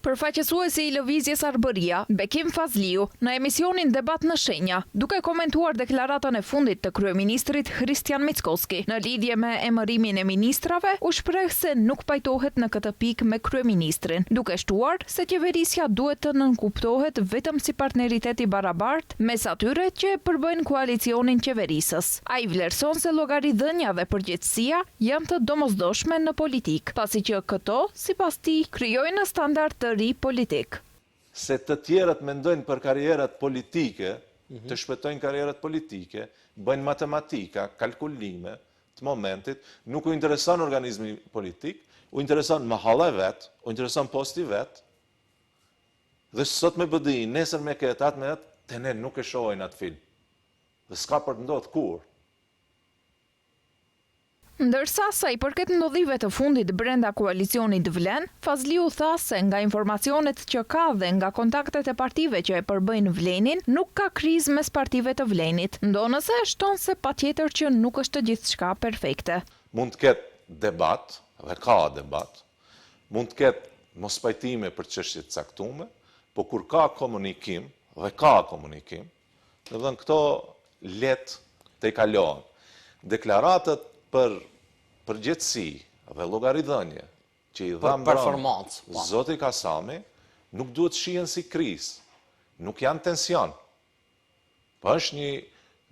Përfaqësuesi i lëvizjes Arbëria, Bekim Fazliu, në emisionin Debat në Shenja, duke komentuar deklaratën e fundit të kryeministrit Kristian Mickoski në lidhje me emërimin e ministrave, u shpreh se nuk pajtohet në këtë pikë me kryeministrin, duke shtuar se qeverisja duhet të nënkuptohet vetëm si partneriteti barabart mes atyre që përbëjnë koalicionin qeverisës. Ai vlerëson se llogaridhënia dhe përgjegjësia janë të domosdoshme në politik, pasi që këto, sipas tij, krijojnë standard të ri politik. Se të tjerët mendojnë për karrierat politike, të shpëtojnë karrierat politike, bëjnë matematika, kalkulime të momentit, nuk u intereson organizmi politik, u intereson mahalla e vet, u intereson posti i vet. Dhe sot me BDI, nesër me këtë, atë me atë, te ne nuk e shohin atë film. Dhe s'ka për të ndodhur kur. Ndërsa sa i përket ndodhive të fundit brenda koalicionit Vlen, Fazliu tha se nga informacionet që ka dhe nga kontaktet e partive që e përbëjnë Vlenin, nuk ka krizë mes partive të Vlenit, ndonëse shton se patjetër që nuk është gjithçka perfekte. Mund të ketë debat, dhe ka debat, mund të ketë mos pajtime për çështje të caktuara, por kur ka komunikim, dhe ka komunikim, do të thënë këto let të i kalohen. Deklaratat për përgjegjësi dhe llogaridhënie që i dha performancë Zoti Kasami nuk duhet shihen si krizë, nuk janë tension. Po është një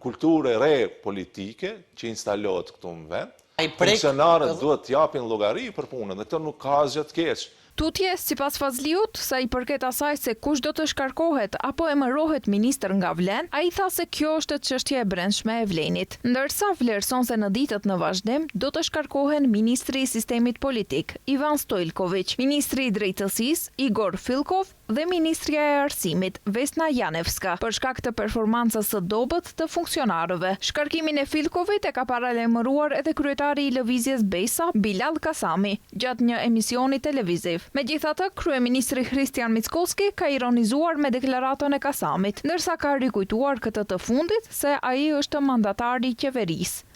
kulturë e re politike që instalohet këtu në vend. Funksionarët duhet të japin llogari për punën dhe këto nuk ka asgjë të keq. Tutje, sipas Fazliut, sa i përket asaj se kush do të shkarkohet apo emërohet ministër nga Vlen, ai tha se kjo është çështje e brendshme e Vlenit. Ndërsa vlerëson se në ditët në vazhdim do të shkarkohen ministri i sistemit politik, Ivan Stojlković, ministri i drejtësisë, Igor Filkov, dhe ministrja e arsimit, Vesna Janevska, për shkak të performancës së dobët të funksionarëve. Shkarkimin e Filkovit e ka paralajmëruar edhe kryetari i lëvizjes Besa, Bilal Kasami, gjatë një emisioni televiziv. Megjithatë, kryeministri Kristian Mickoski ka ironizuar me deklaratën e Kasamit, ndërsa ka rikujtuar këtë të fundit se ai është mandatari i qeverisë.